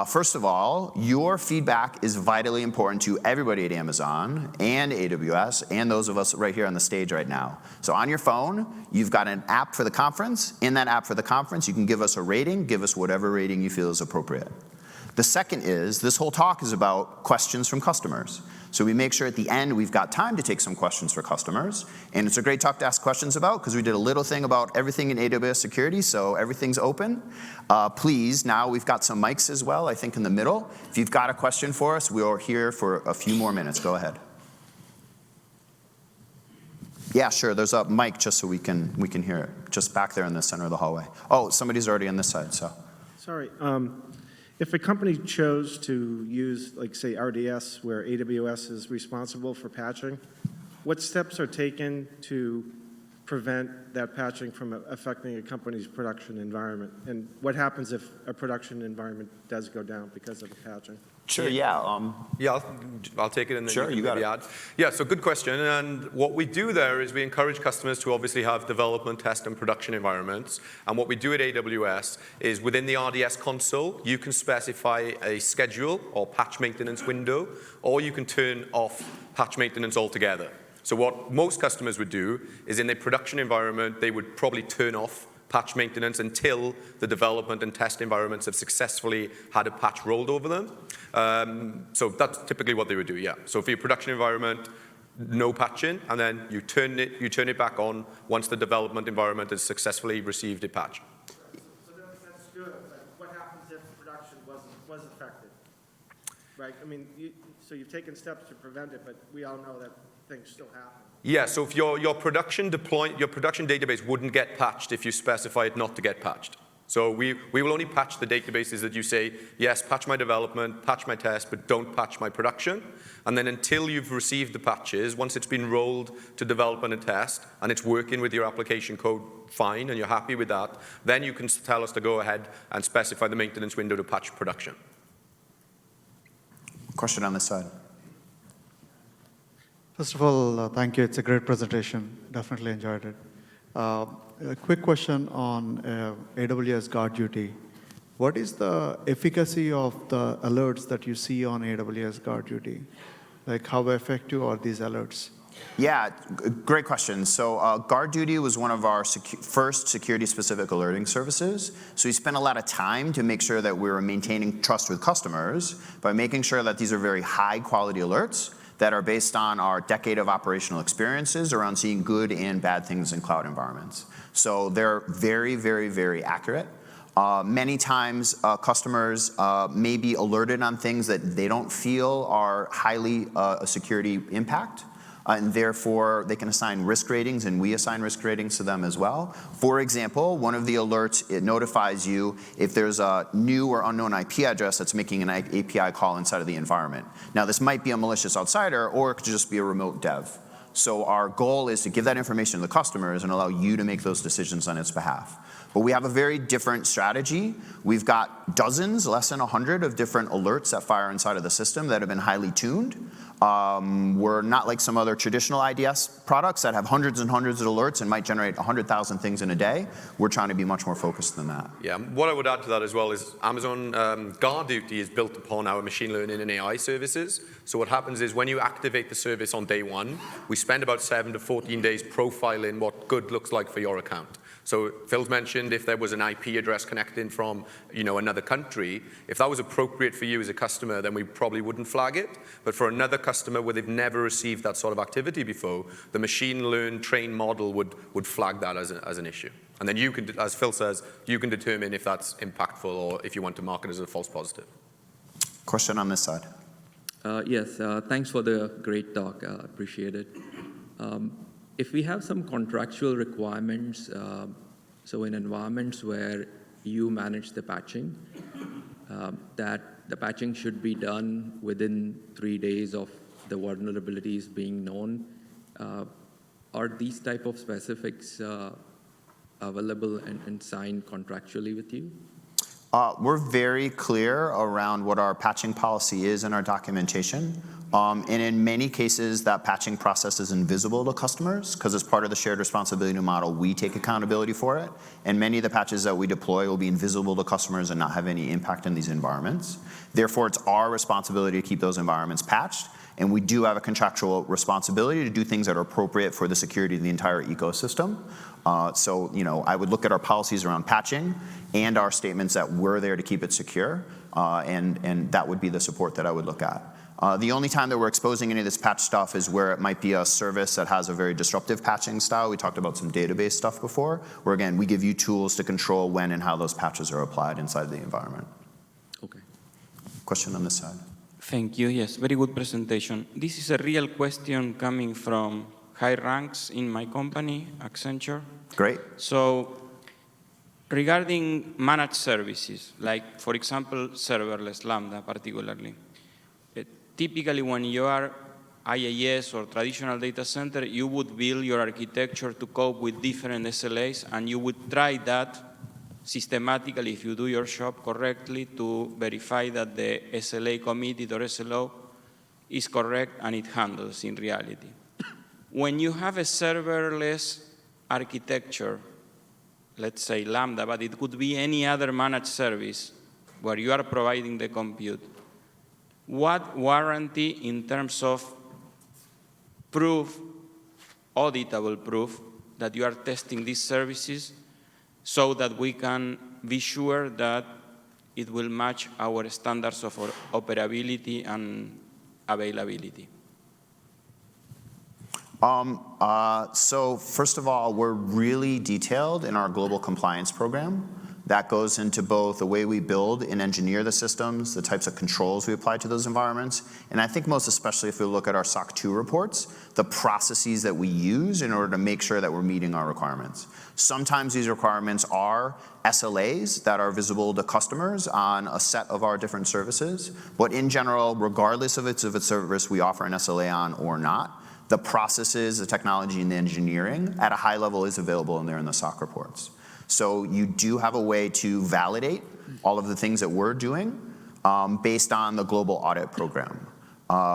First of all, your feedback is vitally important to everybody at Amazon and AWS and those of us right here on the stage right now. So on your phone, you've got an app for the conference. In that app for the conference, you can give us a rating, give us whatever rating you feel is appropriate. The second is, this whole talk is about questions from customers. So we make sure at the end we've got time to take some questions for customers. And it's a great talk to ask questions about because we did a little thing about everything in AWS security, so everything's open. Please, now we've got some mics as well, I think in the middle. If you've got a question for us, we're here for a few more minutes. Go ahead. Yeah, sure, there's a mic just so we can hear it. Just back there in the center of the hallway. Oh, somebody's already on this side, so. Sorry. If a company chose to use, like, say, RDS, where AWS is responsible for patching, what steps are taken to prevent that patching from affecting a company's production environment? And what happens if a production environment does go down because of the patching? Sure, yeah. Yeah, I'll take it and then Sure, you got it. add. Yeah, so good question. And what we do there is we encourage customers to obviously have development, test, and production environments. And what we do at AWS is within the RDS console, you can specify a schedule or patch maintenance window, or you can turn off patch maintenance altogether. So what most customers would do is in a production environment, they would probably turn off patch maintenance until the development and test environments have successfully had a patch rolled over them. So that's typically what they would do, yeah. So for your production environment, no patching, and then you turn it back on once the development environment has successfully received a patch. So that's good. But what happens if production was affected? Right? I mean, so you've taken steps to prevent it, but we all know that things still happen. Yeah, so if your production database wouldn't get patched if you specify it not to get patched. So we will only patch the databases that you say, yes, patch my development, patch my test, but don't patch my production. And then until you've received the patches, once it's been rolled to development and test, and it's working with your application code fine, and you're happy with that, then you can tell us to go ahead and specify the maintenance window to patch production. Question on this side. First of all, thank you. It's a great presentation. Definitely enjoyed it. A quick question on AWS Guard Duty. What is the efficacy of the alerts that you see on AWS Guard Duty? Like, how effective are these alerts? Yeah, great question. So Guard Duty was one of our first security-specific alerting services. So we spent a lot of time to make sure that we were maintaining trust with customers by making sure that these are very high-quality alerts that are based on our decade of operational experiences around seeing good and bad things in cloud environments. So they're very, very, very accurate. Many times customers may be alerted on things that they don't feel are highly a security impact. And therefore, they can assign risk ratings, and we assign risk ratings to them as well. For example, one of the alerts, it notifies you if there's a new or unknown IP address that's making an API call inside of the environment. Now, this might be a malicious outsider, or it could just be a remote dev. So our goal is to give that information to the customers and allow you to make those decisions on its behalf. But we have a very different strategy. We've got dozens, less than 100 of different alerts that fire inside of the system that have been highly tuned. We're not like some other traditional IDS products that have hundreds and hundreds of alerts and might generate 100,000 things in a day. We're trying to be much more focused than that. Yeah, what I would add to that as well is Amazon Guard Duty is built upon our machine learning and AI services. So what happens is when you activate the service on day one, we spend about 7 to 14 days profiling what good looks like for your account. So Phil's mentioned if there was an IP address connecting from another country, if that was appropriate for you as a customer, then we probably wouldn't flag it. But for another customer where they've never received that sort of activity before, the machine learn train model would flag that as an issue. And then you can, as Phil says, you can determine if that's impactful or if you want to mark it as a false positive. Question on this side. Yes, thanks for the great talk. Appreciate it. If we have some contractual requirements, so in environments where you manage the patching, that the patching should be done within 3 days of the vulnerabilities being known, are these type of specifics available and signed contractually with you? We're very clear around what our patching policy is in our documentation. And in many cases, that patching process is invisible to customers because as part of the shared responsibility model, we take accountability for it. And many of the patches that we deploy will be invisible to customers and not have any impact in these environments. Therefore, it's our responsibility to keep those environments patched. And we do have a contractual responsibility to do things that are appropriate for the security of the entire ecosystem. So, I would look at our policies around patching and our statements that we're there to keep it secure, and that would be the support that I would look at. The only time that we're exposing any of this patch stuff is where it might be a service that has a very disruptive patching style. We talked about some database stuff before, where again, we give you tools to control when and how those patches are applied inside the environment. Okay. Question on this side. Thank you. Yes, very good presentation. This is a real question coming from high ranks in my company, Accenture. Great. So regarding managed services, like, for example, serverless Lambda particularly, typically when you are IaaS or traditional data center, you would build your architecture to cope with different SLAs, and you would try that systematically, if you do your job correctly, to verify that the SLA committed or SLO is correct and it handles in reality. When you have a serverless architecture, let's say Lambda, but it could be any other managed service where you are providing the compute, what warranty in terms of proof, auditable proof, that you are testing these services so that we can be sure that it will match our standards of operability and availability? So first of all, we're really detailed in our global compliance program. That goes into both the way we build and engineer the systems, the types of controls we apply to those environments, and I think most especially if we look at our SOC 2 reports, the processes that we use in order to make sure that we're meeting our requirements. Sometimes these requirements are SLAs that are visible to customers on a set of our different services, but in general, regardless of its service we offer an SLA on or not, the processes, the technology, and the engineering at a high level is available in there in the SOC reports. So you do have a way to validate all of the things that we're doing based on the global audit program.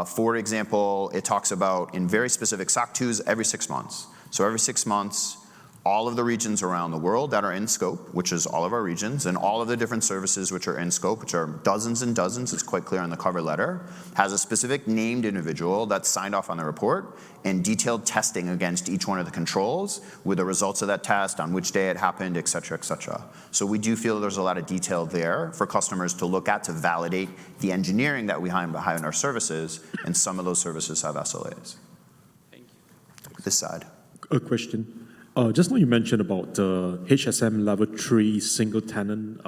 For example, it talks about in very specific SOC 2s every 6 months. So every 6 months, all of the regions around the world that are in scope, which is all of our regions, and all of the different services which are in scope, which are dozens and dozens, it's quite clear on the cover letter, has a specific named individual that's signed off on the report and detailed testing against each one of the controls with the results of that test, on which day it happened, et cetera, et cetera. So we do feel there's a lot of detail there for customers to look at to validate the engineering that we have behind our services, and some of those services have SLAs. Thank you. This side. A question. Just now you mentioned about the HSM level 3 single tenant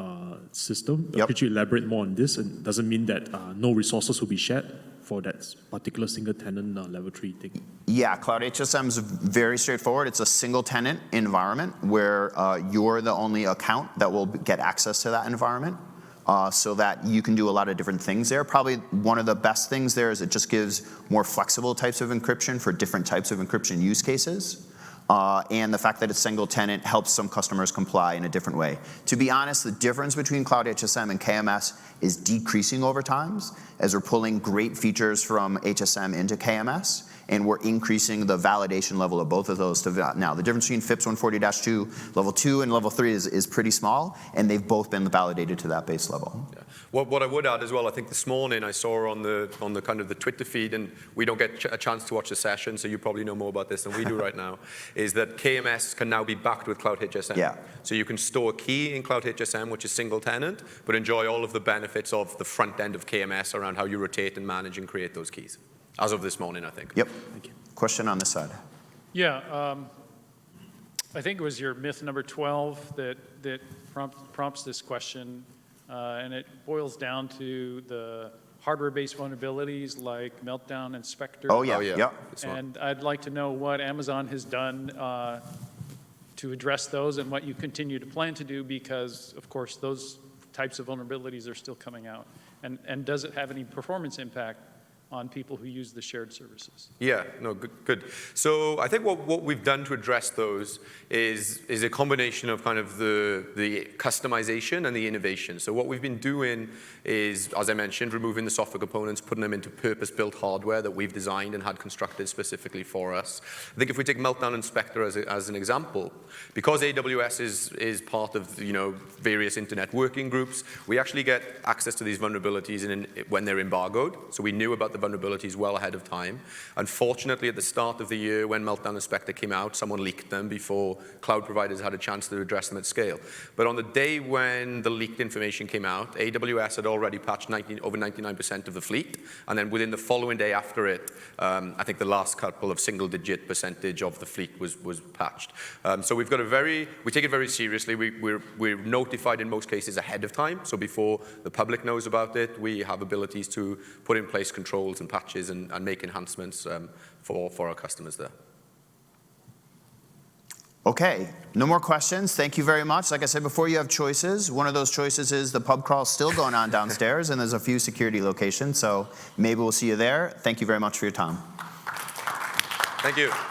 system. Yep. Could you elaborate more on this? And does it mean that no resources will be shared for that particular single tenant level 3 thing? Yeah, Cloud HSM is very straightforward. It's a single tenant environment where you're the only account that will get access to that environment. So that you can do a lot of different things there. Probably one of the best things there is it just gives more flexible types of encryption for different types of encryption use cases. And the fact that it's single tenant helps some customers comply in a different way. To be honest, the difference between Cloud HSM and KMS is decreasing over time as we're pulling great features from HSM into KMS, and we're increasing the validation level of both of those. Now, the difference between FIPS 140-2 level 2 and level 3 is pretty small, and they've both been validated to that base level. Yeah. What I would add as well, I think this morning I saw on the kind of the Twitter feed, and we don't get a chance to watch the session, so you probably know more about this than we do right now, is that KMS can now be backed with Cloud HSM. Yeah. So you can store a key in Cloud HSM, which is single tenant, but enjoy all of the benefits of the front end of KMS around how you rotate and manage and create those keys. As of this morning, I think. Yep. Thank you. Question on this side. Yeah, I think it was your myth number 12 that prompts this question, and it boils down to the hardware-based vulnerabilities like Meltdown and Spectre. Oh, yeah. Oh, yeah. Yep. This one. And I'd like to know what Amazon has done to address those and what you continue to plan to do, because, of course, those types of vulnerabilities are still coming out. And does it have any performance impact on people who use the shared services? Yeah, no, good. So I think what we've done to address those is a combination of kind of the customization and the innovation. So what we've been doing is, as I mentioned, removing the software components, putting them into purpose-built hardware that we've designed and had constructed specifically for us. I think if we take Meltdown and Spectre as an example, because AWS is part of various internet working groups, we actually get access to these vulnerabilities when they're embargoed. So we knew about the vulnerabilities well ahead of time. Unfortunately, at the start of the year, when Meltdown and Spectre came out, someone leaked them before cloud providers had a chance to address them at scale. But on the day when the leaked information came out, AWS had already patched over 99% of the fleet, and then within the following day after it, I think the last couple of single-digit percentage of the fleet was patched. So we take it very seriously. We're notified in most cases ahead of time, so before the public knows about it, we have abilities to put in place controls and patches and make enhancements for our customers there. Okay, no more questions. Thank you very much. Like I said before, you have choices. One of those choices is the pub crawl still going on downstairs, and there's a few security locations, so maybe we'll see you there. Thank you very much for your time. Thank you.